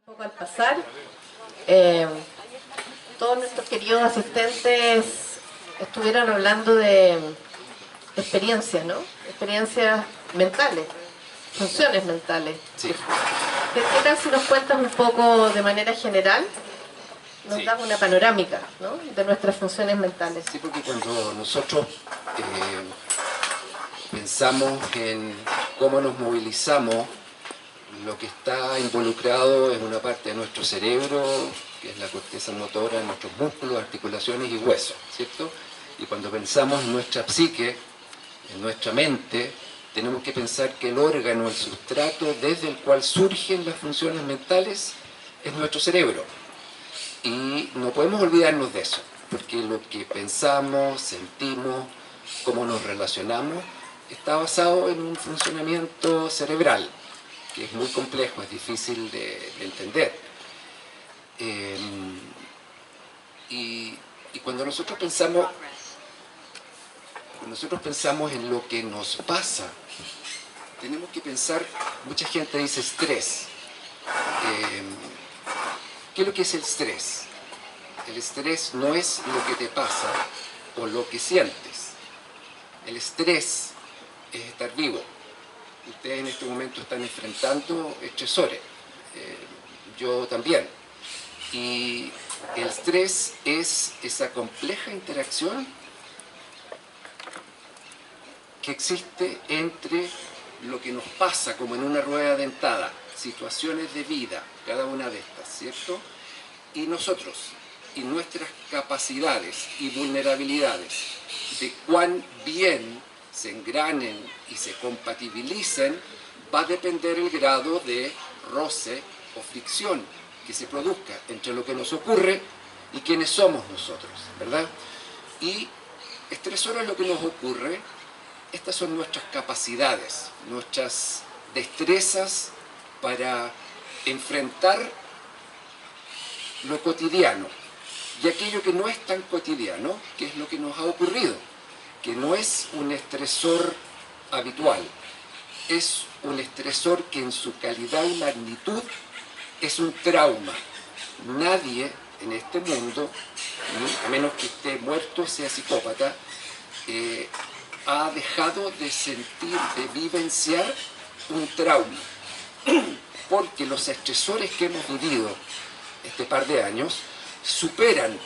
Poco al pasar, eh, todos nuestros queridos asistentes estuvieron hablando de experiencias, ¿no? Experiencias mentales, funciones mentales. Sí. ¿Qué tal si nos cuentas un poco de manera general? Nos Sí. das una panorámica, ¿no?, de nuestras funciones mentales. Sí, porque cuando nosotros pensamos en cómo nos movilizamos, lo que está involucrado es una parte de nuestro cerebro, que es la corteza motora, nuestros músculos, articulaciones y huesos, ¿cierto? Y cuando pensamos en nuestra psique, en nuestra mente, tenemos que pensar que el órgano, el sustrato desde el cual surgen las funciones mentales es nuestro cerebro. Y no podemos olvidarnos de eso, porque lo que pensamos, sentimos, cómo nos relacionamos, está basado en un funcionamiento cerebral, que es muy complejo, es difícil de entender. Y cuando nosotros pensamos en lo que nos pasa, tenemos que pensar, mucha gente dice estrés. ¿Qué es lo que es el estrés? El estrés no es lo que te pasa o lo que sientes. El estrés es estar vivo. Ustedes en este momento están enfrentando estresores. Yo también. Y el estrés es esa compleja interacción que existe entre lo que nos pasa como en una rueda dentada, situaciones de vida, cada una de estas, ¿cierto? Y nosotros, y nuestras capacidades y vulnerabilidades, de cuán bien se engranen y se compatibilicen, va a depender el grado de roce o fricción que se produzca entre lo que nos ocurre y quiénes somos nosotros, ¿verdad? Y estresor es lo que nos ocurre. Estas son nuestras capacidades, nuestras destrezas para enfrentar lo cotidiano y aquello que no es tan cotidiano, que es lo que nos ha ocurrido, que no es un estresor habitual, es un estresor que en su calidad y magnitud es un trauma. Nadie en este mundo, a menos que esté muerto, sea psicópata, ha dejado de sentir, de vivenciar un trauma, porque los estresores que hemos vivido este par de años superan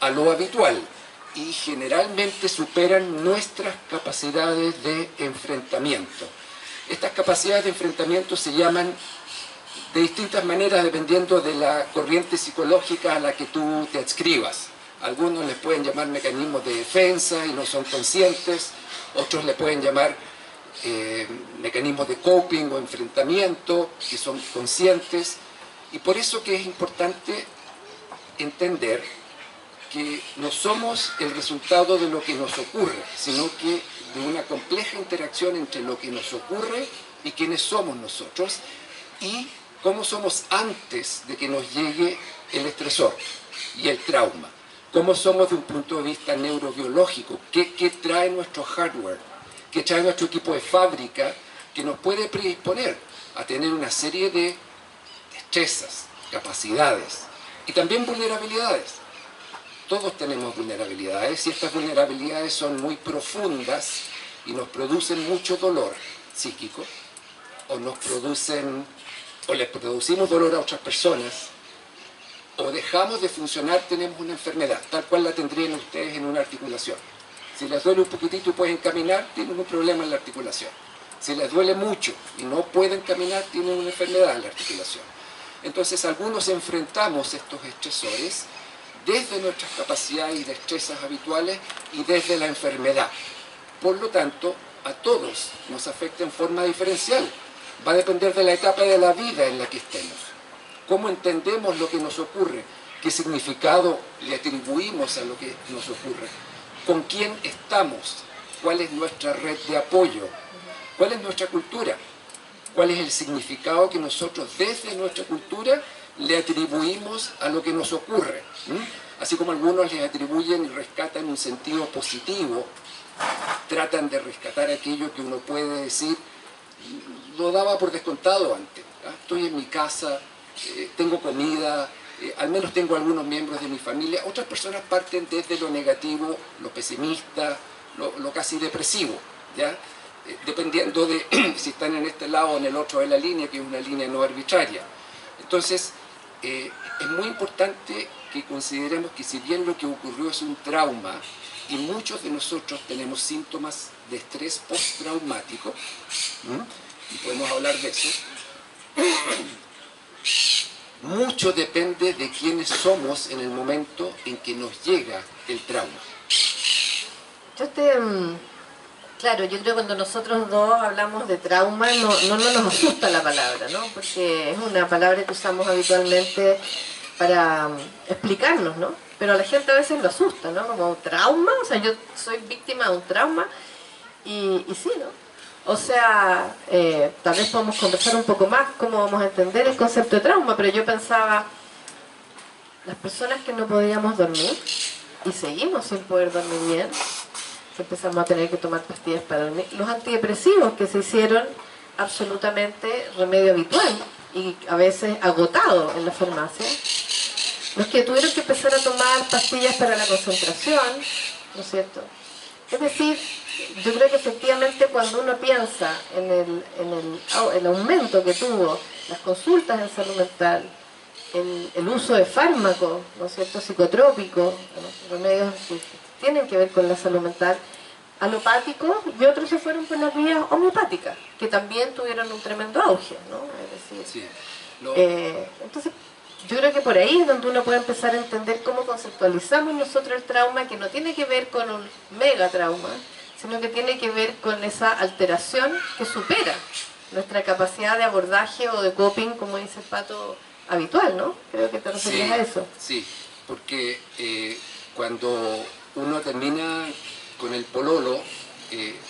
a lo habitual y generalmente superan nuestras capacidades de enfrentamiento. Estas capacidades de enfrentamiento se llaman de distintas maneras dependiendo de la corriente psicológica a la que tú te adscribas. Algunos les pueden llamar mecanismos de defensa y no son conscientes, otros le pueden llamar mecanismos de coping o enfrentamiento que son conscientes. Y por eso que es importante entender que no somos el resultado de lo que nos ocurre, sino que de una compleja interacción entre lo que nos ocurre y quiénes somos nosotros y cómo somos antes de que nos llegue el estresor y el trauma. Cómo somos de un punto de vista neurobiológico, qué trae nuestro hardware, qué trae nuestro equipo de fábrica que nos puede predisponer a tener una serie de destrezas, capacidades y también vulnerabilidades. Todos tenemos vulnerabilidades y estas vulnerabilidades son muy profundas y nos producen mucho dolor psíquico o le producimos dolor a otras personas o dejamos de funcionar, tenemos una enfermedad, tal cual la tendrían ustedes en una articulación. Si les duele un poquitito y pueden caminar, tienen un problema en la articulación. Si les duele mucho y no pueden caminar, tienen una enfermedad en la articulación. Entonces, algunos enfrentamos estos estresores desde nuestras capacidades y destrezas habituales y desde la enfermedad. Por lo tanto, a todos nos afecta en forma diferencial. Va a depender de la etapa de la vida en la que estemos. Cómo entendemos lo que nos ocurre, qué significado le atribuimos a lo que nos ocurre, con quién estamos, cuál es nuestra red de apoyo, cuál es nuestra cultura, cuál es el significado que nosotros desde nuestra cultura le atribuimos a lo que nos ocurre. Así como algunos les atribuyen y rescatan un sentido positivo, tratan de rescatar aquello que uno puede decir, lo daba por descontado antes. Estoy en mi casa, tengo comida, al menos tengo algunos miembros de mi familia. Otras personas parten desde lo negativo, lo pesimista, lo casi depresivo, ¿ya? Dependiendo de si están en este lado o en el otro de la línea, que es una línea no arbitraria. Entonces, es muy importante que consideremos que si bien lo que ocurrió es un trauma, y muchos de nosotros tenemos síntomas de estrés postraumático, y podemos hablar de eso, mucho depende de quiénes somos en el momento en que nos llega el trauma. Claro, yo creo que cuando nosotros dos hablamos de trauma no nos asusta la palabra, ¿no? Porque es una palabra que usamos habitualmente para explicarnos, ¿no? Pero a la gente a veces lo asusta, ¿no? Como trauma, o sea, yo soy víctima de un trauma y sí, ¿no? O sea, tal vez podemos conversar un poco más cómo vamos a entender el concepto de trauma, pero yo pensaba, las personas que no podíamos dormir y seguimos sin poder dormir bien, que empezamos a tener que tomar pastillas para dormir, los antidepresivos que se hicieron absolutamente remedio habitual y a veces agotado en la farmacia, los que tuvieron que empezar a tomar pastillas para la concentración, ¿no es cierto? Es decir, yo creo que efectivamente cuando uno piensa en el aumento que tuvo las consultas en salud mental, el uso de fármacos, ¿no es cierto?, psicotrópicos, ¿no?, remedios que tienen que ver con la salud mental, alopáticos, y otros se fueron por las vías homeopáticas, que también tuvieron un tremendo auge, ¿no? Es decir, sí, entonces yo creo que por ahí es donde uno puede empezar a entender cómo conceptualizamos nosotros el trauma, que no tiene que ver con un mega trauma, sino que tiene que ver con esa alteración que supera nuestra capacidad de abordaje o de coping, como dice el Pato, habitual, ¿no? Creo que te referías a eso. Sí, porque cuando uno termina con el pololo,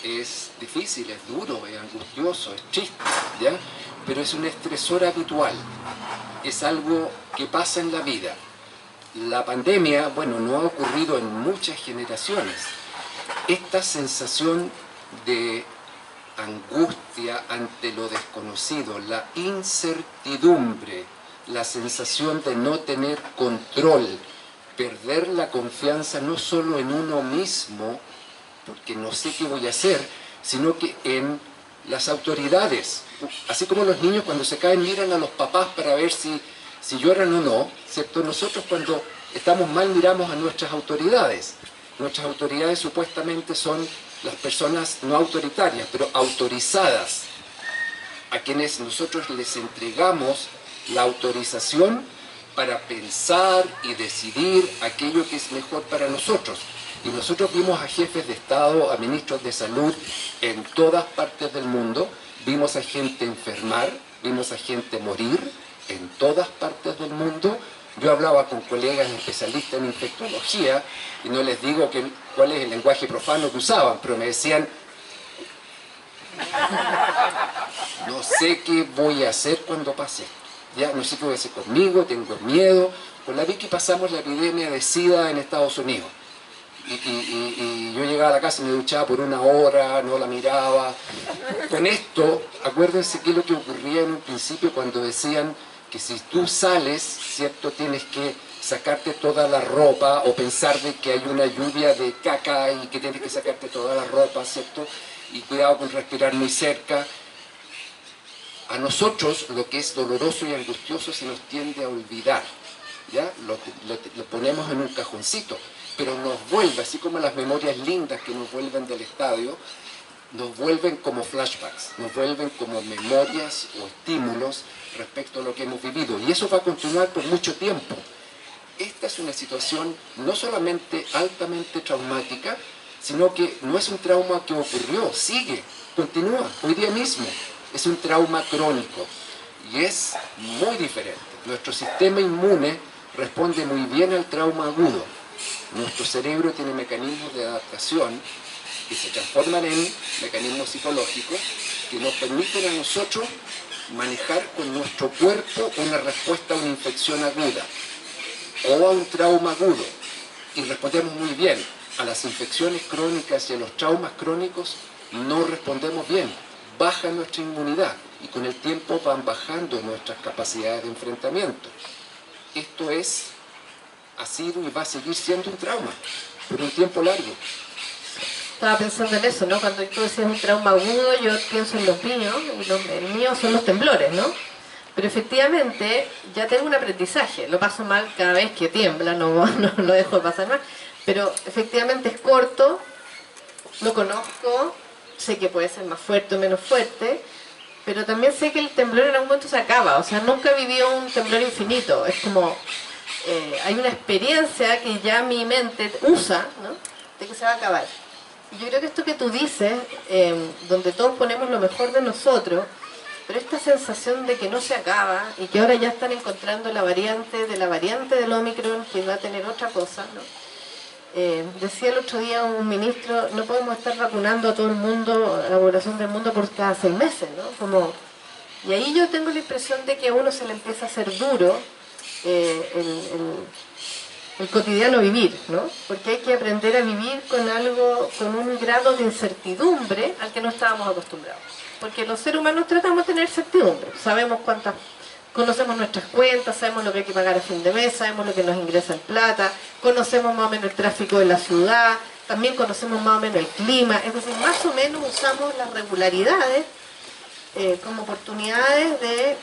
es difícil, es duro, es angustioso, es triste, ¿ya? Pero es un estresor habitual, es algo que pasa en la vida. La pandemia, bueno, no ha ocurrido en muchas generaciones. Esta sensación de angustia ante lo desconocido, la incertidumbre, la sensación de no tener control, perder la confianza no solo en uno mismo, porque no sé qué voy a hacer, sino que en las autoridades. Así como los niños cuando se caen miran a los papás para ver si lloran o no, ¿cierto? Nosotros cuando estamos mal miramos a nuestras autoridades. Nuestras autoridades supuestamente son las personas no autoritarias, pero autorizadas, a quienes nosotros les entregamos la autorización para pensar y decidir aquello que es mejor para nosotros. Y nosotros vimos a jefes de Estado, a ministros de salud en todas partes del mundo, vimos a gente enfermar, vimos a gente morir en todas partes del mundo. Yo hablaba con colegas especialistas en infectología y no les digo cuál es el lenguaje profano que usaban, pero me decían: no sé qué voy a hacer cuando pase esto. Ya no sé qué voy a hacer conmigo, tengo miedo. Con la Vicky pasamos la epidemia de SIDA en Estados Unidos. Y yo llegaba a la casa y me duchaba por una hora, no la miraba. Con esto, acuérdense qué es lo que ocurría en un principio cuando decían que si tú sales, ¿cierto?, tienes que sacarte toda la ropa o pensar de que hay una lluvia de caca y que tienes que sacarte toda la ropa, ¿cierto? Y cuidado con respirar muy cerca. A nosotros lo que es doloroso y angustioso se nos tiende a olvidar, ¿ya? Lo ponemos en un cajoncito, pero nos vuelve, así como las memorias lindas que nos vuelven del estadio, nos vuelven como flashbacks, nos vuelven como memorias o estímulos respecto a lo que hemos vivido, y eso va a continuar por mucho tiempo. Esta es una situación no solamente altamente traumática, sino que no es un trauma que ocurrió, sigue, continúa, hoy día mismo. Es un trauma crónico y es muy diferente. Nuestro sistema inmune responde muy bien al trauma agudo. Nuestro cerebro tiene mecanismos de adaptación que se transforman en mecanismos psicológicos que nos permiten a nosotros manejar con nuestro cuerpo una respuesta a una infección aguda o a un trauma agudo. Y respondemos muy bien. A las infecciones crónicas y a los traumas crónicos no respondemos bien. Baja nuestra inmunidad y con el tiempo van bajando nuestras capacidades de enfrentamiento. Esto ha sido y va a seguir siendo un trauma por un tiempo largo. Estaba pensando en eso, ¿no? Cuando tú decías un trauma agudo, yo pienso en los míos, y el mío son los temblores, ¿no? Pero efectivamente ya tengo un aprendizaje, lo paso mal cada vez que tiembla, no lo dejo de pasar mal, pero efectivamente es corto, lo conozco, sé que puede ser más fuerte o menos fuerte, pero también sé que el temblor en algún momento se acaba, o sea, nunca he vivido un temblor infinito, es como, hay una experiencia que ya mi mente usa, ¿no? De que se va a acabar. Y yo creo que esto que tú dices, donde todos ponemos lo mejor de nosotros, pero esta sensación de que no se acaba y que ahora ya están encontrando la variante del Omicron que va a tener otra cosa, ¿no? Decía el otro día un ministro, no podemos estar vacunando a todo el mundo, a la población del mundo por cada 6 meses, ¿no? Y ahí yo tengo la impresión de que a uno se le empieza a hacer duro el cotidiano vivir, ¿no? Porque hay que aprender a vivir con algo, con un grado de incertidumbre al que no estábamos acostumbrados. Porque los seres humanos tratamos de tener certidumbre, sabemos conocemos nuestras cuentas, sabemos lo que hay que pagar a fin de mes, sabemos lo que nos ingresa en plata, conocemos más o menos el tráfico de la ciudad, también conocemos más o menos el clima, es decir, más o menos usamos las regularidades como oportunidades de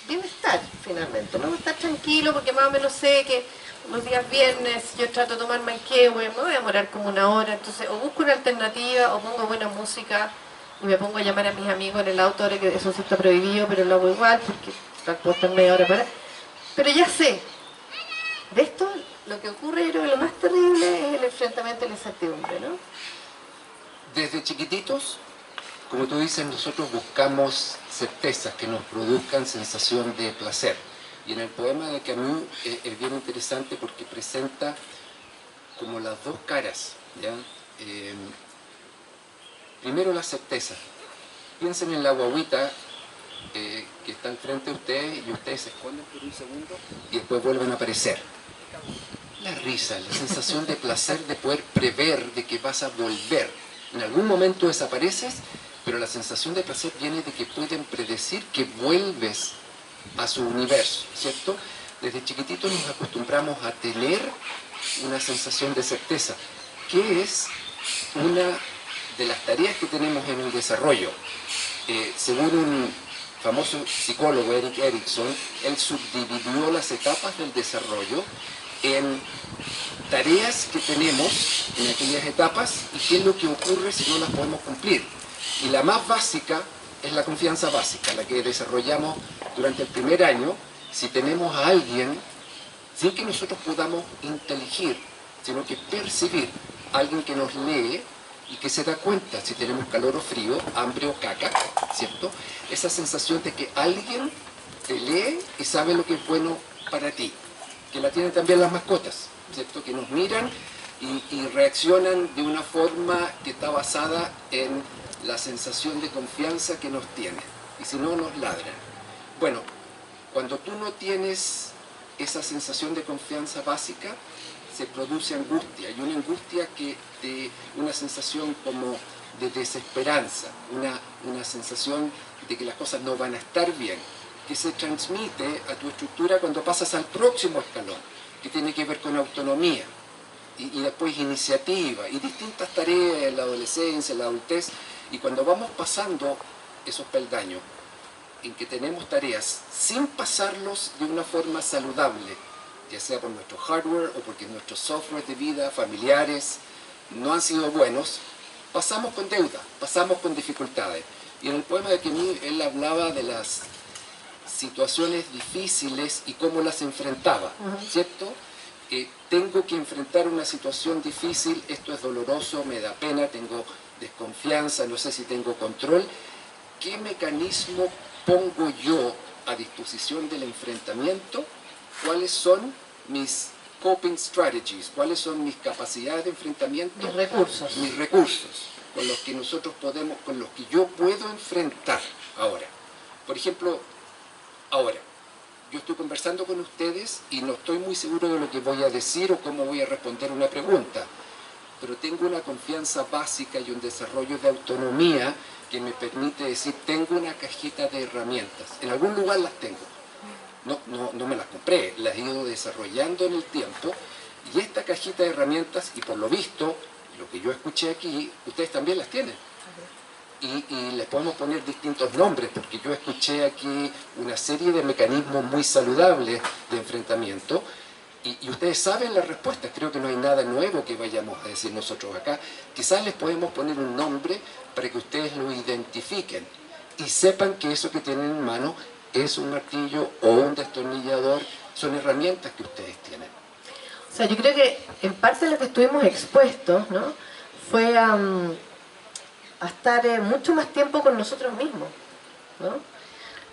bienestar, finalmente, ¿no? Estar tranquilo porque más o menos sé que los días viernes yo trato de tomar manquehue, me voy a demorar como 1 hora, entonces o busco una alternativa o pongo buena música y me pongo a llamar a mis amigos en el auto, ahora que eso sí está prohibido, pero lo hago igual porque puedo estar media hora para... Pero ya sé, de esto lo que ocurre, yo creo que lo más terrible es el enfrentamiento a la incertidumbre, ¿no? Desde chiquititos, como tú dices, nosotros buscamos certezas que nos produzcan sensación de placer. Y en el poema de Camus es bien interesante porque presenta como las dos caras, ¿ya? Primero la certeza. Piensen en la guaguita que está al frente de ustedes y ustedes se esconden por un segundo y después vuelven a aparecer. La risa, la sensación de placer de poder prever de que vas a volver. En algún momento desapareces, pero la sensación de placer viene de que pueden predecir que vuelves a su universo, ¿cierto? Desde chiquititos nos acostumbramos a tener una sensación de certeza, que es una de las tareas que tenemos en el desarrollo. Según un famoso psicólogo, Erik Erikson, él subdividió las etapas del desarrollo en tareas que tenemos en aquellas etapas y qué es lo que ocurre si no las podemos cumplir. Y la más básica es la confianza básica, la que desarrollamos durante el primer año, si tenemos a alguien, sin que nosotros podamos inteligir, sino que percibir, alguien que nos lee y que se da cuenta si tenemos calor o frío, hambre o caca, ¿cierto? Esa sensación de que alguien te lee y sabe lo que es bueno para ti, que la tienen también las mascotas, ¿cierto? Que nos miran y reaccionan de una forma que está basada en la sensación de confianza que nos tienen, y si no, nos ladran. Bueno, cuando tú no tienes esa sensación de confianza básica, se produce angustia, y una angustia una sensación como de desesperanza, una sensación de que las cosas no van a estar bien, que se transmite a tu estructura cuando pasas al próximo escalón, que tiene que ver con autonomía, y después iniciativa, y distintas tareas en la adolescencia, en la adultez, y cuando vamos pasando esos peldaños, en que tenemos tareas sin pasarlos de una forma saludable, ya sea por nuestro hardware o porque nuestros software de vida, familiares, no han sido buenos, pasamos con deuda, pasamos con dificultades. Y en el poema de Camus él hablaba de las situaciones difíciles y cómo las enfrentaba, ¿cierto? Tengo que enfrentar una situación difícil, esto es doloroso, me da pena, tengo desconfianza, no sé si tengo control. ¿Qué mecanismo pongo yo a disposición del enfrentamiento? ¿Cuáles son mis coping strategies? ¿Cuáles son mis capacidades de enfrentamiento? Mis recursos. Mis recursos, con los que nosotros podemos, con los que yo puedo enfrentar ahora. Por ejemplo, ahora, yo estoy conversando con ustedes y no estoy muy seguro de lo que voy a decir o cómo voy a responder una pregunta. pero tengo una confianza básica y un desarrollo de autonomía que me permite decir, tengo una cajita de herramientas. En algún lugar las tengo. No me las compré, las he ido desarrollando en el tiempo. Y esta cajita de herramientas, y por lo visto, lo que yo escuché aquí, ustedes también las tienen. Y les podemos poner distintos nombres, porque yo escuché aquí una serie de mecanismos muy saludables de enfrentamiento, y ustedes saben las respuestas. Creo que no hay nada nuevo que vayamos a decir nosotros acá. Quizás les podemos poner un nombre para que ustedes lo identifiquen y sepan que eso que tienen en mano es un martillo o un destornillador, son herramientas que ustedes tienen. O sea, yo creo que en parte lo que estuvimos expuestos, ¿no?, fue a estar mucho más tiempo con nosotros mismos, ¿no?,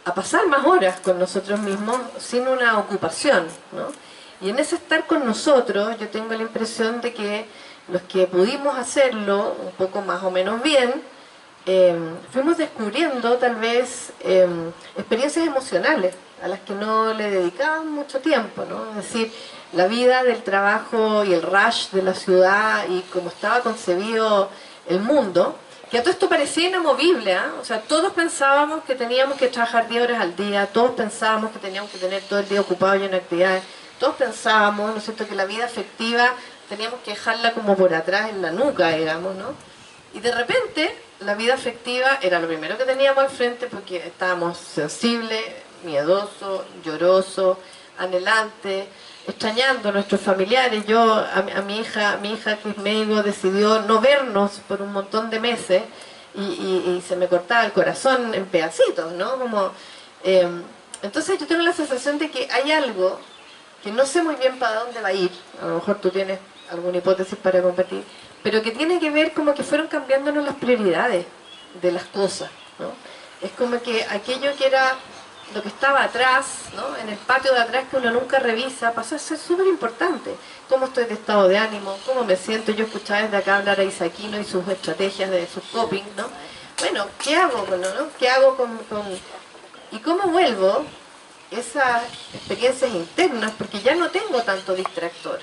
a pasar más horas con nosotros mismos sin una ocupación, ¿no? Y en ese estar con nosotros, yo tengo la impresión de que los que pudimos hacerlo un poco más o menos bien, fuimos descubriendo tal vez experiencias emocionales a las que no le dedicaban mucho tiempo, ¿no? Es decir, la vida del trabajo y el rush de la ciudad y cómo estaba concebido el mundo, que a todo esto parecía inamovible, ¿eh? O sea, todos pensábamos que teníamos que trabajar 10 horas al día, todos pensábamos que teníamos que tener todo el día ocupado y en actividades, todos pensábamos, ¿no es cierto?, que la vida afectiva teníamos que dejarla como por atrás en la nuca, digamos, ¿no? Y de repente, la vida afectiva era lo primero que teníamos al frente porque estábamos sensibles, miedosos, llorosos, anhelantes, extrañando a nuestros familiares. Yo, a mi hija que es médico, decidió no vernos por un montón de meses y se me cortaba el corazón en pedacitos, ¿no? Como, entonces yo tengo la sensación de que hay algo que no sé muy bien para dónde va a ir, a lo mejor tú tienes alguna hipótesis para compartir, pero que tiene que ver como que fueron cambiándonos las prioridades de las cosas, ¿no? Es como que aquello que era lo que estaba atrás, ¿no?, en el patio de atrás que uno nunca revisa, pasó a ser súper importante. Cómo estoy de estado de ánimo, cómo me siento. Yo escuchaba desde acá hablar a Isaquino y sus estrategias de sus coping, ¿no? Bueno, ¿qué hago con, ¿no? ¿Qué hago con y cómo vuelvo esas experiencias internas? Porque ya no tengo tanto distractor.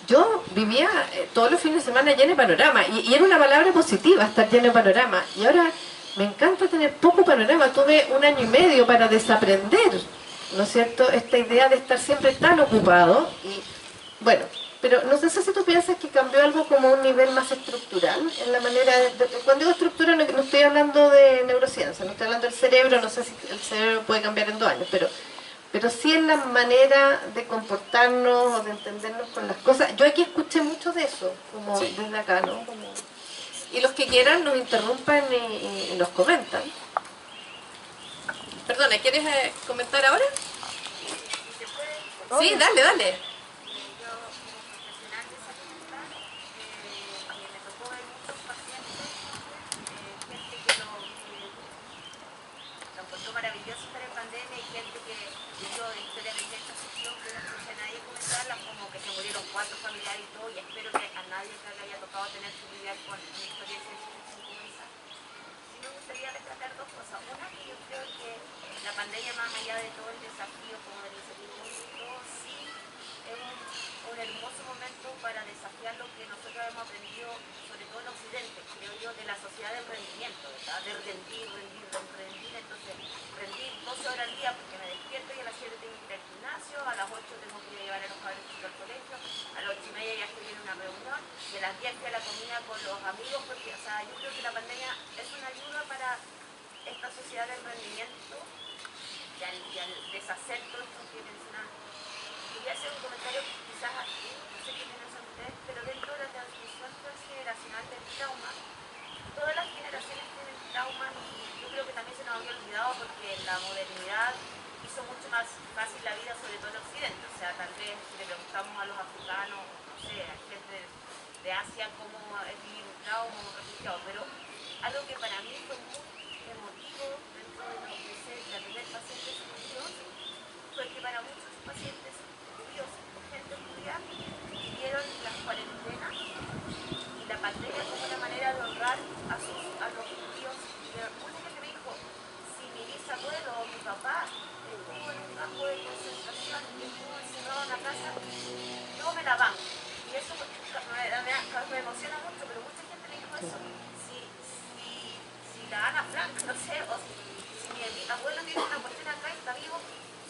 Yo vivía todos los fines de semana lleno de panorama, y era una palabra positiva estar lleno de panorama, y ahora me encanta tener poco panorama. Tuve 1 año y medio para desaprender, ¿no es cierto?, esta idea de estar siempre tan ocupado, y bueno, pero no sé si tú piensas que cambió algo como un nivel más estructural, en la manera cuando digo estructura no estoy hablando de neurociencia, no estoy hablando del cerebro, no sé si el cerebro puede cambiar en 2 años, pero sí en la manera de comportarnos o de entendernos con las cosas. Yo aquí escuché mucho de eso, como sí, desde acá, ¿no? Como... Y los que quieran nos interrumpan y nos comentan. Perdona, ¿quieres comentar ahora? Sí, dale, dale. Maravilloso estar en pandemia y gente que vivió historias de gente que no escuché a nadie comentarlas, como que se murieron 4 familiares y todo, y espero que a nadie que le haya tocado tener que lidiar con una historia de como esa. Sí me gustaría destacar 2 cosas. Una, que yo creo que la pandemia, más allá de todo el desafío como del incertidumbre y todo, sí es un hermoso momento para desafiar lo que nosotros hemos aprendido, sobre todo en Occidente, creo yo, de la sociedad del rendimiento, ¿verdad? De rendir. Entonces, rendir 12 horas al día porque me despierto y a las 7 tengo que ir al gimnasio, a las 8 tengo que llevar a los padres al colegio, a las 8 y media ya estoy en una reunión, y a las 10 fui a la comida con los amigos, porque, o sea, yo creo que la pandemia es una ayuda para esta sociedad del rendimiento y al deshacer todo esto que mencionan. Quería hacer un comentario, quizás, no sé qué piensan ustedes, pero dentro de la transmisión transgeneracional del trauma, todas las generaciones tienen traumas, y yo creo que también se nos había olvidado porque la modernidad hizo mucho más fácil la vida, sobre todo en Occidente. O sea, tal vez si le preguntamos a los africanos, no sé, a gente de Asia cómo es vivir un trauma o un refugiado, pero algo que para mí fue muy emotivo dentro de lo que es la primer paciente judíos, fue que para muchos pacientes judíos, gente judía, vivieron las cuarentenas y la pandemia como una manera de honrar a los judíos. Y mucha gente me dijo, si mi bisabuelo o mi papá estuvo en un campo de concentración y estuvo encerrado en la casa, yo me la banco. Y eso me emociona si la Ana Frank, no sé, o si mi abuelo tiene una cuestión acá y está vivo,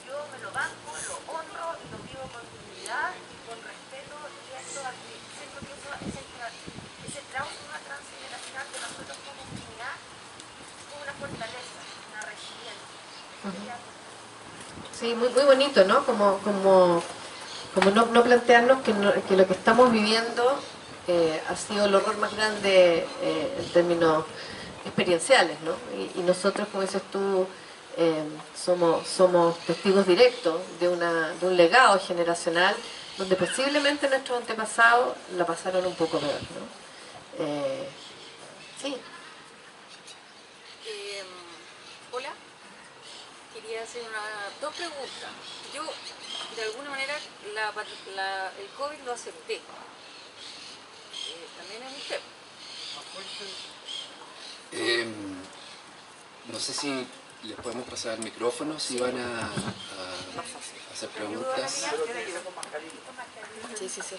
yo me lo banco, lo honro, lo vivo con dignidad y con respeto, y esto siento que eso es ese trauma transgeneracional de nosotros como comunidad, es como una fortaleza, una resiliencia. Sí, muy, muy bonito, ¿no? Como no plantearnos que lo que estamos viviendo ha sido el horror más grande en términos experienciales, ¿no? Y nosotros, como dices tú, somos testigos directos de un legado generacional donde posiblemente nuestros antepasados la pasaron un poco peor, ¿no? Sí. Hola, quería hacer dos preguntas. Yo, de alguna manera, el COVID lo acepté. También es usted. No sé si les podemos pasar el micrófono, si van a hacer preguntas. Sí, sí, sí.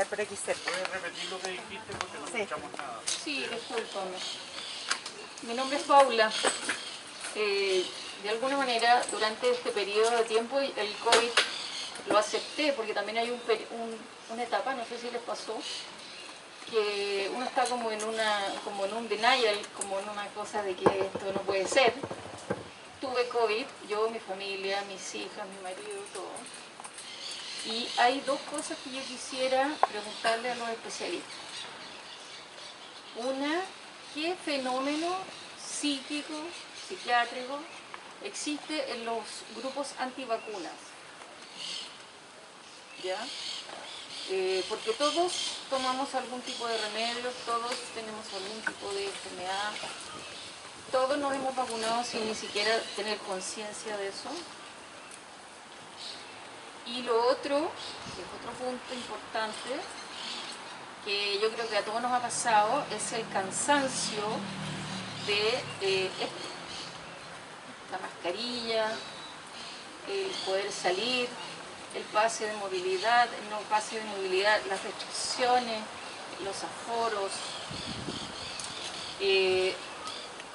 Por aquí cerca. ¿Puedes repetir lo que dijiste porque no escuchamos nada? Sí, discúlpame. Mi nombre es Paula. De alguna manera, durante este periodo de tiempo, el COVID lo acepté porque también hay una etapa, no sé si les pasó, que uno está como en un denial, como en una cosa de que esto no puede ser. Tuve COVID, yo, mi familia, mis hijas, mi marido, todo. Y hay dos cosas que yo quisiera preguntarle a los especialistas. Una, ¿qué fenómeno psíquico, psiquiátrico existe en los grupos antivacunas? ¿Ya? Porque todos tomamos algún tipo de remedio, todos tenemos algún tipo de enfermedad, todos nos hemos vacunado sin ni siquiera tener conciencia de eso. Y lo otro, que es otro punto importante, que yo creo que a todos nos ha pasado, es el cansancio de esto. La mascarilla, el poder salir, el pase de movilidad, el no pase de movilidad, las restricciones, los aforos.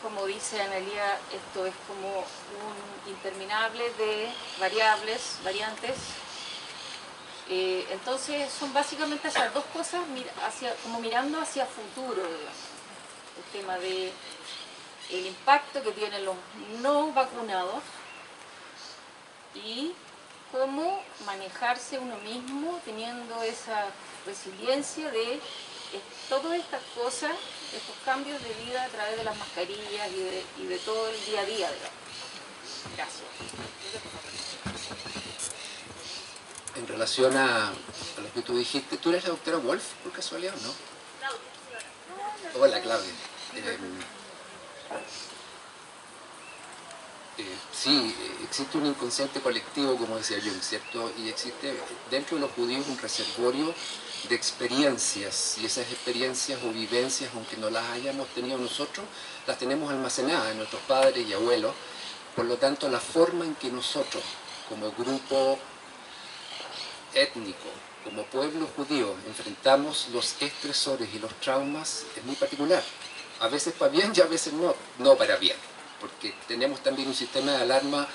Como dice Analía, esto es como un interminable de variantes. Entonces son básicamente esas dos cosas como mirando hacia futuro, digamos. El tema de el impacto que tienen los no vacunados y cómo manejarse uno mismo teniendo esa resiliencia de todas estas cosas, estos cambios de vida a través de las mascarillas y de todo el día a día, digamos. Gracias. En relación a lo que tú dijiste, ¿tú eres la doctora Wolf, por casualidad, o no? Claudia, Hola, Claudia. Sí, existe un inconsciente colectivo, como decía Jung, ¿cierto? Y existe dentro de los judíos un reservorio de experiencias, y esas experiencias o vivencias, aunque no las hayamos tenido nosotros, las tenemos almacenadas en nuestros padres y abuelos. Por lo tanto, la forma en que nosotros, como grupo étnico, como pueblo judío, enfrentamos los estresores y los traumas es muy particular. A veces para bien y a veces no para bien, porque tenemos también un sistema de alarma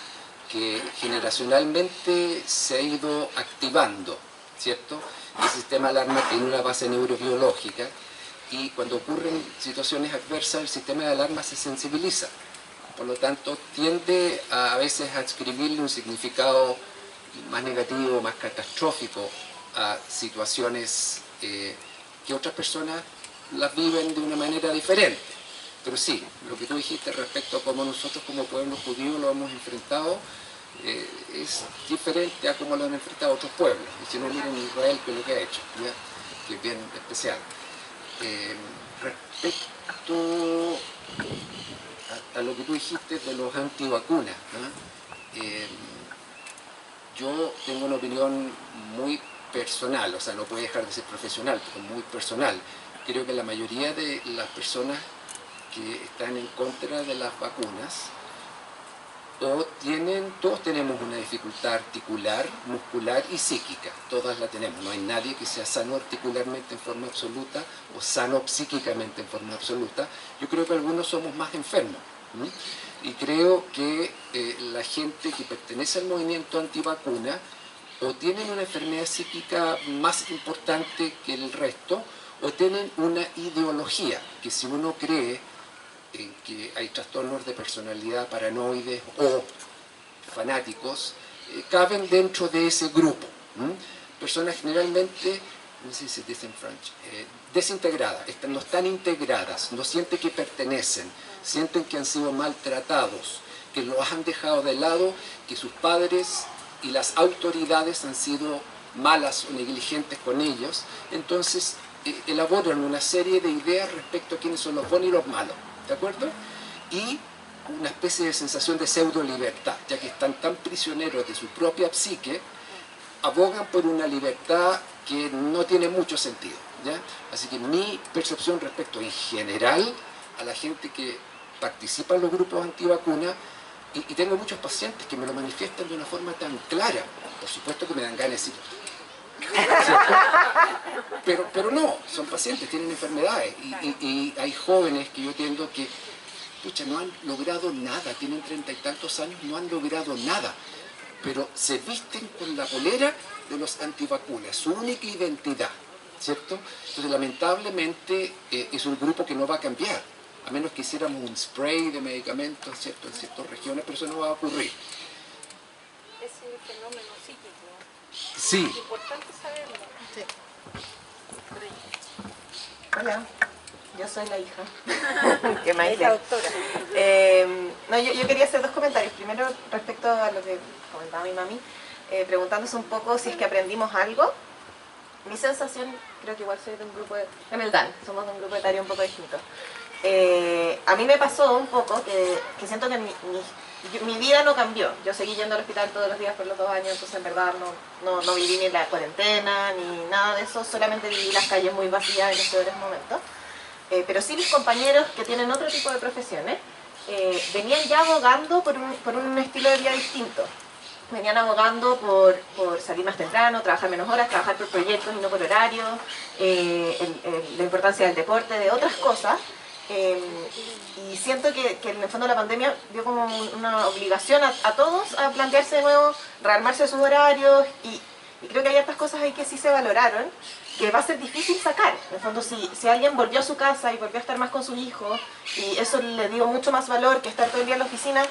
que generacionalmente se ha ido activando, ¿cierto? El sistema de alarma tiene una base neurobiológica y cuando ocurren situaciones adversas el sistema de alarma se sensibiliza. Por lo tanto, tiende a veces a adscribirle un significado más negativo, más catastrófico a situaciones que otras personas las viven de una manera diferente. Pero sí, lo que tú dijiste respecto a cómo nosotros como pueblo judío lo hemos enfrentado es diferente a cómo lo han enfrentado otros pueblos. Y si no, miren Israel, que es lo que ha hecho, ¿ya? Que es bien especial. Respecto a lo que tú dijiste de los antivacunas, ¿no? Yo tengo una opinión muy personal, o sea, no puede dejar de ser profesional, pero muy personal. Creo que la mayoría de las personas que están en contra de las vacunas o todos tenemos una dificultad articular, muscular y psíquica, todas la tenemos, no hay nadie que sea sano articularmente en forma absoluta o sano psíquicamente en forma absoluta. Yo creo que algunos somos más enfermos, ¿sí? Y creo que la gente que pertenece al movimiento antivacuna o tienen una enfermedad psíquica más importante que el resto, o tienen una ideología, que si uno cree en que hay trastornos de personalidad paranoides o fanáticos, caben dentro de ese grupo. Personas generalmente, no sé si se dice en French, desintegradas, no están integradas, no sienten que pertenecen, sienten que han sido maltratados, que los han dejado de lado, que sus padres y las autoridades han sido malas o negligentes con ellos. Entonces elaboran una serie de ideas respecto a quiénes son los buenos y los malos, ¿de acuerdo? Y una especie de sensación de pseudo-libertad, ya que están tan prisioneros de su propia psique, abogan por una libertad que no tiene mucho sentido, ¿ya? Así que mi percepción respecto en general a la gente que participa en los grupos antivacunas, y tengo muchos pacientes que me lo manifiestan de una forma tan clara, por supuesto que me dan ganas de decir, pero no, son pacientes, tienen enfermedades, y hay jóvenes que yo entiendo que, pucha, no han logrado nada, tienen 30 y tantos años, no han logrado nada, pero se visten con la polera de los antivacunas, su única identidad, ¿cierto? Entonces, lamentablemente, es un grupo que no va a cambiar, a menos que hiciéramos un spray de medicamentos, ¿cierto?, en ciertas regiones, pero eso no va a ocurrir. Ese fenómeno psíquico, Sí. es importante saberlo. Sí. Hola, yo soy la hija. ¿Qué más? Es la doctora. No, yo quería hacer dos comentarios. Primero, respecto a lo que comentaba mi mami, preguntándose un poco si es que aprendimos algo. Mi sensación, creo que igual soy de un grupo de Meldan, somos de un grupo etario un poco distinto. A mí me pasó un poco que siento que mi vida no cambió. Yo seguí yendo al hospital todos los días por los 2 años, entonces en verdad no viví ni la cuarentena ni nada de eso, solamente viví las calles muy vacías en los peores momentos. Pero sí mis compañeros que tienen otro tipo de profesiones venían ya abogando por un estilo de vida distinto. Venían abogando por salir más temprano, trabajar menos horas, trabajar por proyectos y no por horarios, la importancia del deporte, de otras cosas. Y siento que en el fondo la pandemia dio como una obligación a todos a plantearse de nuevo, rearmarse sus horarios, y creo que hay otras cosas ahí que sí se valoraron, que va a ser difícil sacar. En el fondo, si alguien volvió a su casa y volvió a estar más con sus hijos, y eso le dio mucho más valor que estar todo el día en la oficina,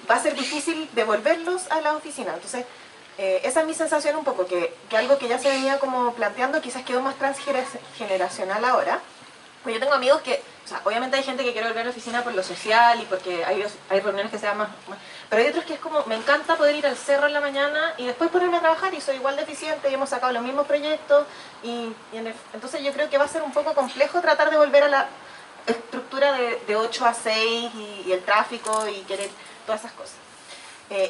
va a ser difícil devolverlos a la oficina. Entonces, esa es mi sensación un poco, que algo que ya se venía como planteando quizás quedó más transgeneracional ahora. Pues yo tengo amigos que, o sea, obviamente hay gente que quiere volver a la oficina por lo social y porque hay reuniones que se dan más, pero hay otros que es como, me encanta poder ir al cerro en la mañana y después ponerme a trabajar y soy igual de eficiente y hemos sacado los mismos proyectos entonces yo creo que va a ser un poco complejo tratar de volver a la estructura de 8 a 6 y el tráfico y querer todas esas cosas.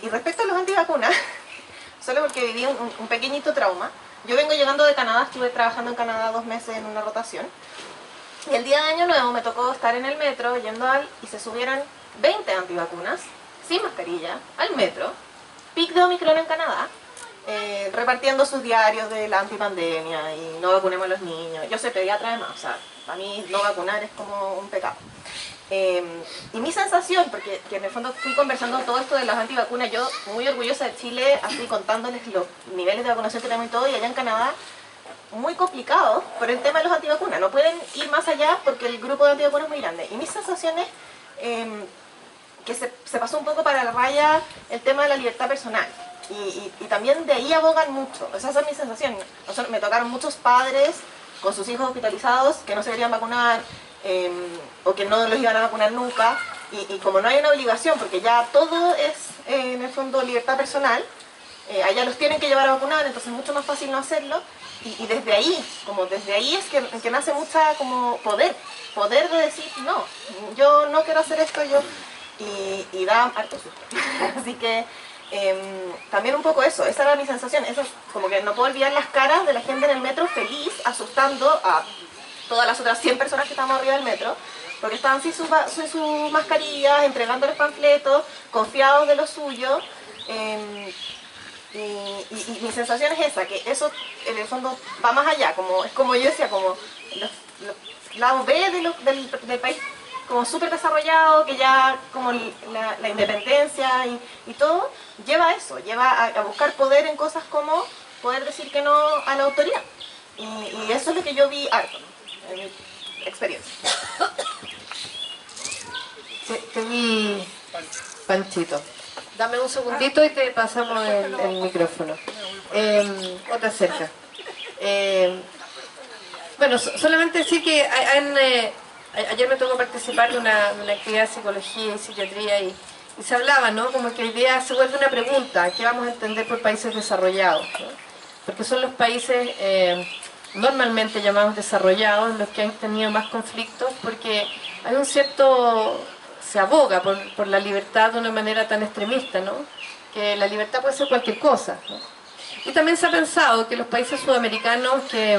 Y respecto a los antivacunas, solo porque viví un pequeñito trauma, yo vengo llegando de Canadá, estuve trabajando en Canadá 2 meses en una rotación. Y el día de Año Nuevo me tocó estar en el metro yendo y se subieron 20 antivacunas, sin mascarilla, al metro, pic de Omicron en Canadá, repartiendo sus diarios de la antipandemia y no vacunemos a los niños. Yo soy pediatra además, o sea, para mí no vacunar es como un pecado. Y mi sensación, porque en el fondo fui conversando todo esto de las antivacunas, yo muy orgullosa de Chile, así contándoles los niveles de vacunación que tenemos y todo, y allá en Canadá, muy complicado por el tema de los antivacunas. No pueden ir más allá porque el grupo de antivacunas es muy grande. Y mis sensaciones, que se pasó un poco para la raya el tema de la libertad personal. Y también de ahí abogan mucho. Esas son mis sensaciones. Me tocaron muchos padres con sus hijos hospitalizados que no se querían vacunar o que no los iban a vacunar nunca. Y como no hay una obligación, porque ya todo es en el fondo libertad personal, allá los tienen que llevar a vacunar, entonces es mucho más fácil no hacerlo. Y desde ahí es que nace mucha como poder de decir, no, yo no quiero hacer esto, y da harto susto. Así que también un poco esa era mi sensación, eso como que no puedo olvidar las caras de la gente en el metro feliz, asustando a todas las otras 100 personas que estamos arriba del metro, porque estaban sin sus mascarillas, entregando los panfletos, confiados de lo suyo. Y mi sensación es esa, que eso en el fondo va más allá, es como yo decía, como los lados B del país como súper desarrollado, que ya como la independencia y todo, lleva a eso, lleva a buscar poder en cosas como poder decir que no a la autoridad. Y eso es lo que yo vi harto, ¿no? En mi experiencia. Te vi, Panchito. Dame un segundito y te pasamos el micrófono. Otra cerca. Bueno, solamente decir que ayer me tocó participar de una actividad de psicología y psiquiatría y se hablaba, ¿no? Como que hoy día se vuelve una pregunta, ¿qué vamos a entender por países desarrollados? ¿No? Porque son los países normalmente llamados desarrollados los que han tenido más conflictos, porque hay un cierto... se aboga por la libertad de una manera tan extremista, ¿no? Que la libertad puede ser cualquier cosa, ¿no? Y también se ha pensado que los países sudamericanos, que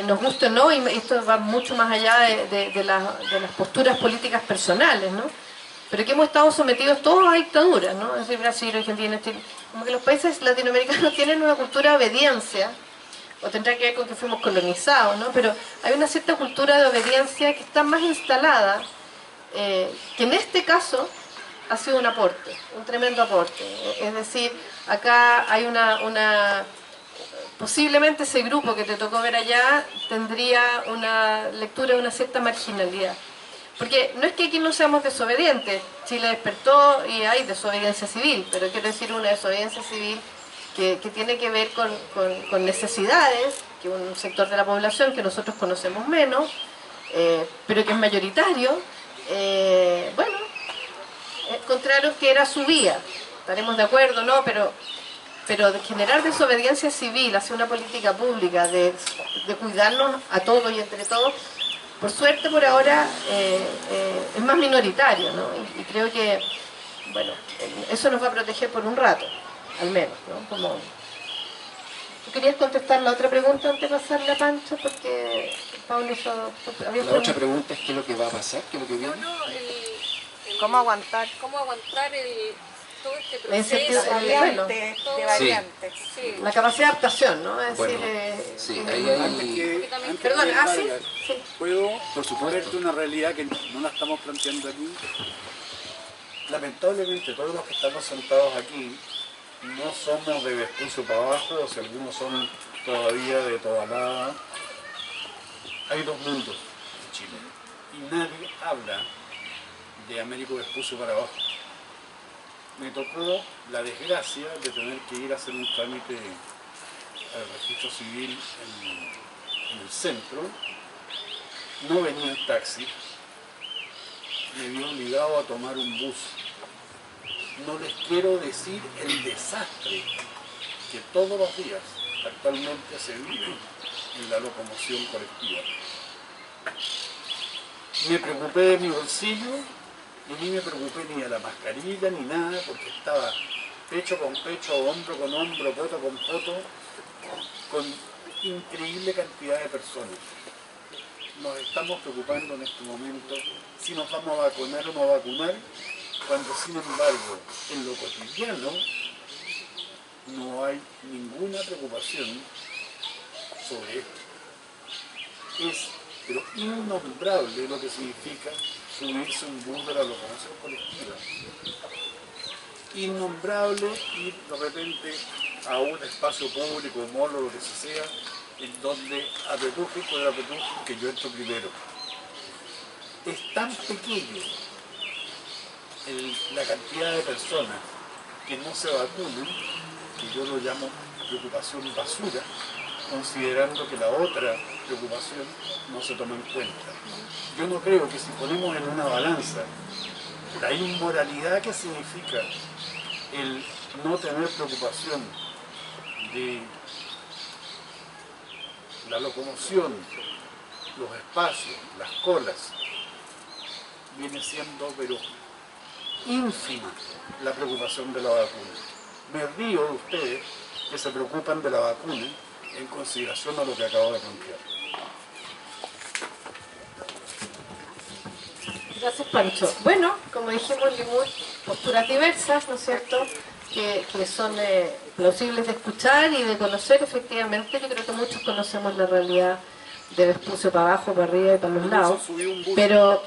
nos guste o no, y esto va mucho más allá de las posturas políticas personales, ¿no? Pero que hemos estado sometidos todos a dictaduras, ¿no? Es decir, Brasil, Argentina, Chile, como que los países latinoamericanos tienen una cultura de obediencia, o tendrá que ver con que fuimos colonizados, ¿no? Pero hay una cierta cultura de obediencia que está más instalada, que en este caso ha sido un aporte, un tremendo aporte. Es decir, acá hay posiblemente ese grupo que te tocó ver allá tendría una lectura de una cierta marginalidad. Porque no es que aquí no seamos desobedientes, Chile despertó y hay desobediencia civil, pero quiero decir una desobediencia civil que tiene que ver con necesidades, que un sector de la población que nosotros conocemos menos, pero que es mayoritario. Bueno, encontraron que era su vía, estaremos de acuerdo, ¿no? Pero de generar desobediencia civil hacia una política pública, de cuidarnos a todos y entre todos, por suerte por ahora es más minoritario, ¿no? Y creo que, bueno, eso nos va a proteger por un rato, al menos, ¿no? Como... ¿Tú querías contestar la otra pregunta antes de pasarle a Pancho? Porque Pablo hizo... La otra pregunta es ¿qué es lo que va a pasar? ¿Qué es lo que viene? ¿Cómo aguantar? ¿Cómo aguantar todo este proceso? De variantes. Sí. La capacidad de adaptación, ¿no? Es Bueno, decir, sí, ahí perdón, sí. Sí. ¿Puedo Por supuesto. verte una realidad que no la estamos planteando aquí? Lamentablemente todos los que estamos sentados aquí no somos de Vespucio para abajo, o si algunos son todavía de Tobalaba. Hay dos mundos en Chile y nadie habla de Américo Vespucio para abajo. Me tocó la desgracia de tener que ir a hacer un trámite al registro civil en el centro. No venía en taxi, me vi obligado a tomar un bus. No les quiero decir el desastre que todos los días actualmente se vive en la locomoción colectiva. Me preocupé de mi bolsillo y ni me preocupé ni de la mascarilla ni nada, porque estaba pecho con pecho, hombro con hombro, poto con poto, con increíble cantidad de personas. Nos estamos preocupando en este momento si nos vamos a vacunar o no vacunar, cuando sin embargo en lo cotidiano no hay ninguna preocupación sobre esto. Es pero innombrable lo que significa subirse a un bus de la locomoción colectiva. Innombrable ir de repente a un espacio público, mall o lo que sea, en donde apretuje con el apretuje que yo entro primero. Es tan pequeño la cantidad de personas que no se vacunan, que yo lo llamo preocupación basura, considerando que la otra preocupación no se toma en cuenta. Yo no creo que si ponemos en una balanza la inmoralidad que significa el no tener preocupación de la locomoción, los espacios, las colas, viene siendo pero ínfima la preocupación de la vacuna. Me río de ustedes que se preocupan de la vacuna en consideración a lo que acabo de plantear. Gracias, Pancho. Bueno, como dijimos, Limud, posturas diversas, ¿no es cierto?, que son plausibles de escuchar y de conocer. Efectivamente, yo creo que muchos conocemos la realidad de Vespucio para abajo, para arriba y para los lados, pero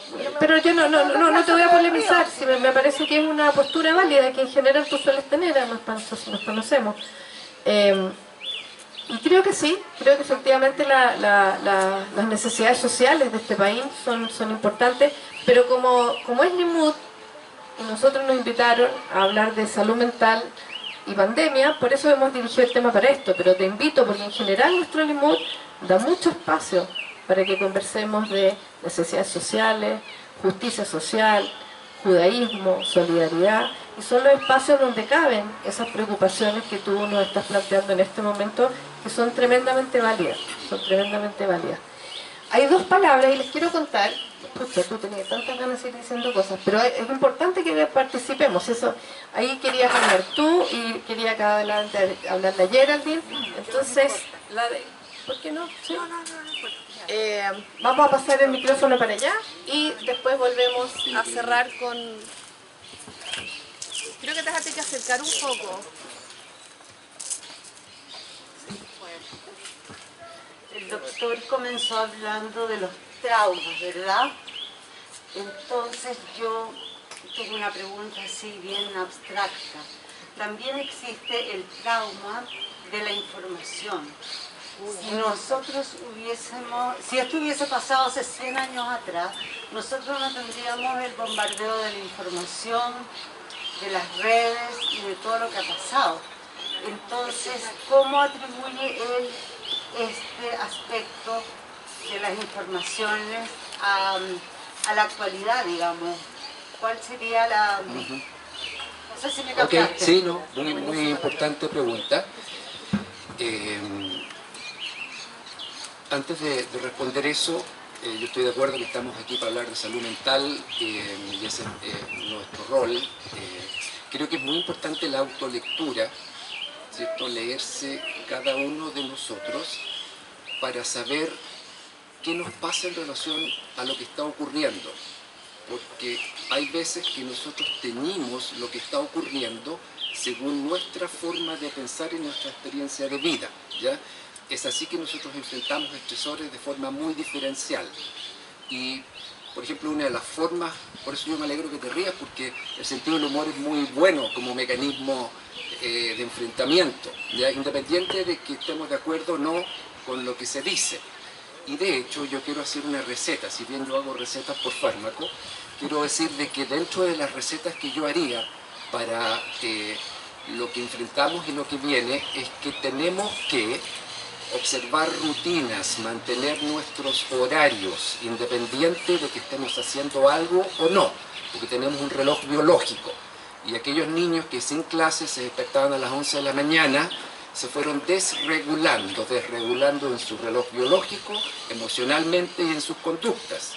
yo no te voy a polemizar, si me parece que es una postura válida que en general tú sueles tener, además, Pancho, si nos conocemos. Y creo que sí, creo que efectivamente las necesidades sociales de este país son importantes, pero como es Limud, y nosotros nos invitaron a hablar de salud mental y pandemia, por eso hemos dirigido el tema para esto, pero te invito porque en general nuestro Limud da mucho espacio para que conversemos de necesidades sociales, justicia social, judaísmo, solidaridad, y son los espacios donde caben esas preocupaciones que tú nos estás planteando en este momento, que son tremendamente válidas, Hay dos palabras y les quiero contar. Escucha, tú tenías tantas ganas de ir diciendo cosas, pero es importante que participemos. Eso, ahí querías hablar tú y quería acá adelante hablar la Geraldine. Entonces, ¿por qué no? ¿Sí? Vamos a pasar el micrófono para allá y después volvemos A cerrar con... Creo que te vas a tener que acercar un poco. El doctor comenzó hablando de los traumas, ¿verdad? Entonces yo tengo una pregunta así bien abstracta. También existe el trauma de la información. Si esto hubiese pasado hace 100 años atrás, nosotros no tendríamos el bombardeo de la información, de las redes y de todo lo que ha pasado. Entonces, ¿cómo atribuye él este aspecto de las informaciones a la actualidad, digamos? ¿Cuál sería la...? No sé si me captaste. Ok, sí, no, muy importante pregunta. Antes de responder eso, yo estoy de acuerdo que estamos aquí para hablar de salud mental y ese es nuestro rol. Creo que es muy importante la autolectura, ¿cierto? Leerse cada uno de nosotros para saber qué nos pasa en relación a lo que está ocurriendo. Porque hay veces que nosotros teñimos lo que está ocurriendo según nuestra forma de pensar y nuestra experiencia de vida, ¿ya? Es así que nosotros enfrentamos estresores de forma muy diferencial. Y, por ejemplo, una de las formas, por eso yo me alegro que te rías, porque el sentido del humor es muy bueno como mecanismo de enfrentamiento, ¿ya? Independiente de que estemos de acuerdo o no con lo que se dice. Y de hecho yo quiero hacer una receta, si bien yo hago recetas por fármaco, quiero decir de que dentro de las recetas que yo haría para lo que enfrentamos y lo que viene, es que tenemos que observar rutinas, mantener nuestros horarios, independiente de que estemos haciendo algo o no, porque tenemos un reloj biológico. Y aquellos niños que sin clases se despertaban a las 11 de la mañana, se fueron desregulando en su reloj biológico, emocionalmente y en sus conductas.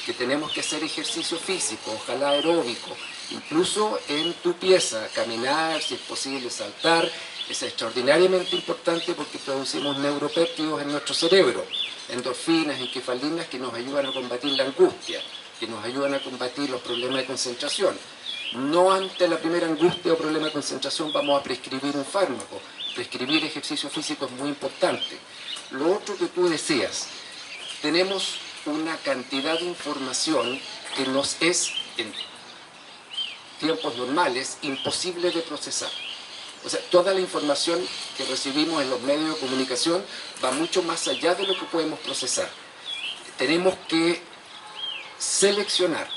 Que tenemos que hacer ejercicio físico, ojalá aeróbico, incluso en tu pieza, caminar, si es posible saltar, es extraordinariamente importante porque producimos neuropéptidos en nuestro cerebro, endorfinas, encefalinas que nos ayudan a combatir la angustia, que nos ayudan a combatir los problemas de concentración. No ante la primera angustia o problema de concentración vamos a prescribir un fármaco. Prescribir ejercicio físico es muy importante. Lo otro que tú decías, tenemos una cantidad de información que nos es, en tiempos normales, imposible de procesar. O sea, toda la información que recibimos en los medios de comunicación va mucho más allá de lo que podemos procesar. Tenemos que seleccionar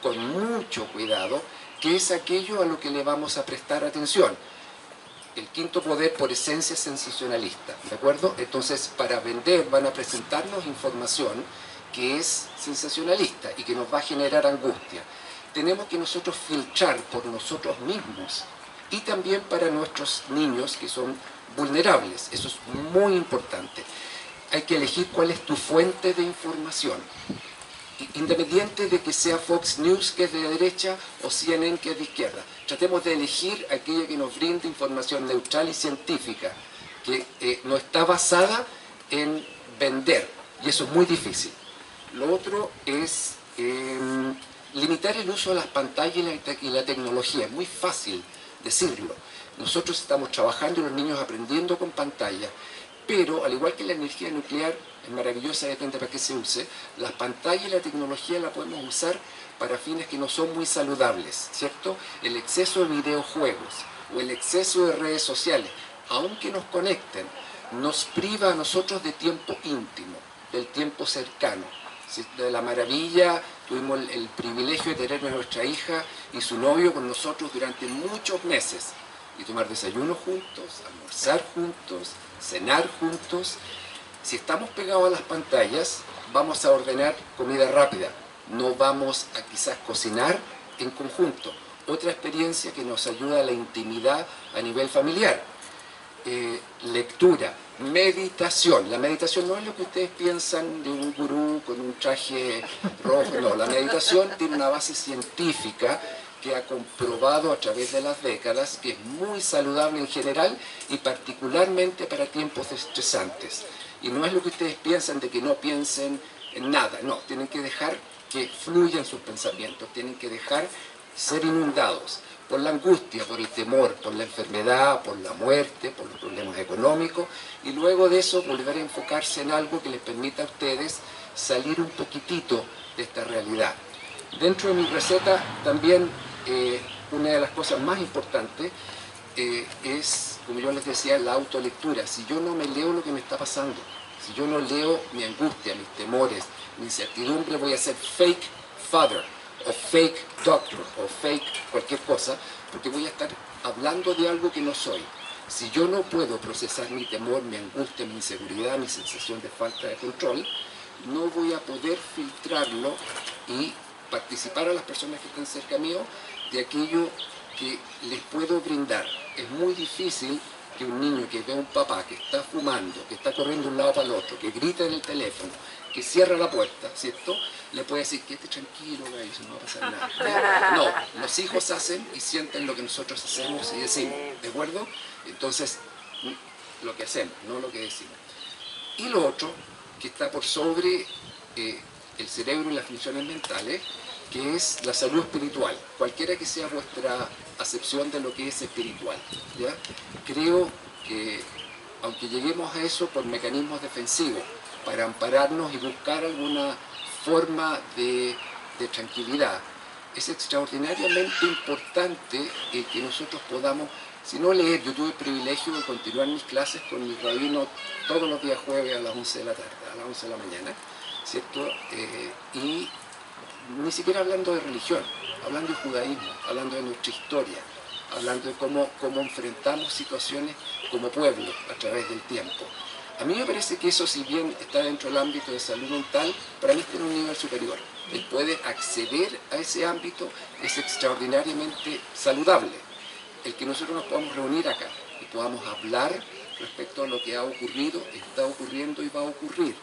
con mucho cuidado qué es aquello a lo que le vamos a prestar atención. El quinto poder por esencia es sensacionalista, ¿de acuerdo? Entonces, para vender van a presentarnos información que es sensacionalista y que nos va a generar angustia. Tenemos que nosotros filtrar por nosotros mismos y también para nuestros niños que son vulnerables. Eso es muy importante. Hay que elegir cuál es tu fuente de información. Independiente de que sea Fox News, que es de derecha, o CNN, que es de izquierda. Tratemos de elegir aquella que nos brinde información neutral y científica, que no está basada en vender, y eso es muy difícil. Lo otro es Limitar el uso de las pantallas y la tecnología, es muy fácil decirlo. Nosotros estamos trabajando y los niños aprendiendo con pantallas, pero al igual que la energía nuclear es maravillosa, depende para qué se use, las pantallas y la tecnología la podemos usar para fines que no son muy saludables, ¿cierto? El exceso de videojuegos o el exceso de redes sociales, aunque nos conecten, nos priva a nosotros de tiempo íntimo, del tiempo cercano. De la maravilla, tuvimos el privilegio de tener a nuestra hija y su novio con nosotros durante muchos meses y tomar desayuno juntos, almorzar juntos, cenar juntos. Si estamos pegados a las pantallas, vamos a ordenar comida rápida, no vamos a quizás cocinar en conjunto. Otra experiencia que nos ayuda a la intimidad a nivel familiar. Lectura, meditación. La meditación no es lo que ustedes piensan de un gurú con un traje rojo, no. La meditación tiene una base científica que ha comprobado a través de las décadas que es muy saludable en general y particularmente para tiempos estresantes. Y no es lo que ustedes piensan de que no piensen en nada, no. Tienen que dejar que fluyan sus pensamientos, tienen que dejar ser inundados por la angustia, por el temor, por la enfermedad, por la muerte, por los problemas económicos, y luego de eso volver a enfocarse en algo que les permita a ustedes salir un poquitito de esta realidad. Dentro de mi receta también una de las cosas más importantes es, como yo les decía, la autolectura. Si yo no me leo lo que me está pasando, si yo no leo mi angustia, mis temores, mi incertidumbre, voy a ser fake father, o fake doctor, o fake cualquier cosa, porque voy a estar hablando de algo que no soy. Si yo no puedo procesar mi temor, mi angustia, mi inseguridad, mi sensación de falta de control, no voy a poder filtrarlo y participar a las personas que están cerca mío de aquello que les puedo brindar. Es muy difícil que un niño que ve a un papá que está fumando, que está corriendo de un lado para el otro, que grita en el teléfono, que cierra la puerta, ¿cierto? Le puede decir, quédate tranquilo, gallo, no va a pasar nada. No, los hijos hacen y sienten lo que nosotros hacemos y decimos, ¿de acuerdo? Entonces, lo que hacemos, no lo que decimos. Y lo otro, que está por sobre el cerebro y las funciones mentales, que es la salud espiritual, cualquiera que sea vuestra acepción de lo que es espiritual, ¿ya? Creo que, aunque lleguemos a eso por mecanismos defensivos, para ampararnos y buscar alguna forma de tranquilidad, es extraordinariamente importante que nosotros podamos, si no leer, yo tuve el privilegio de continuar mis clases con mi rabino todos los días jueves a las 11 de la tarde, a las 11 de la mañana, ¿cierto? Y ni siquiera hablando de religión, hablando de judaísmo, hablando de nuestra historia, hablando de cómo enfrentamos situaciones como pueblo a través del tiempo. A mí me parece que eso, si bien está dentro del ámbito de salud mental, para mí está en un nivel superior. El poder acceder a ese ámbito es extraordinariamente saludable. El que nosotros nos podamos reunir acá y podamos hablar respecto a lo que ha ocurrido, está ocurriendo y va a ocurrir,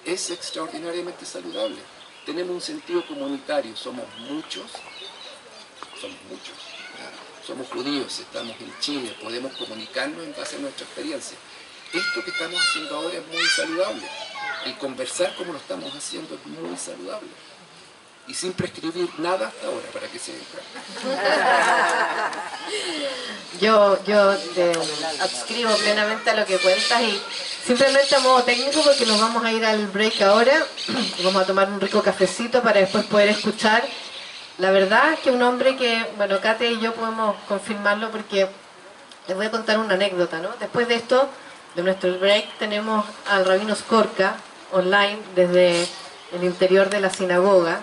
es extraordinariamente saludable. Tenemos un sentido comunitario, somos muchos, ¿ya? Somos judíos, estamos en Chile, podemos comunicarnos en base a nuestra experiencia. Esto que estamos haciendo ahora es muy saludable. El conversar como lo estamos haciendo es muy saludable. Y sin prescribir nada hasta ahora, para que se den cuenta. Yo te adscribo plenamente a lo que cuentas y simplemente a modo técnico, porque nos vamos a ir al break ahora, vamos a tomar un rico cafecito para después poder escuchar. La verdad es que un hombre que, bueno, Kate y yo podemos confirmarlo, porque les voy a contar una anécdota, ¿no? Después de esto, de nuestro break, tenemos al rabino Skorka online desde el interior de la sinagoga,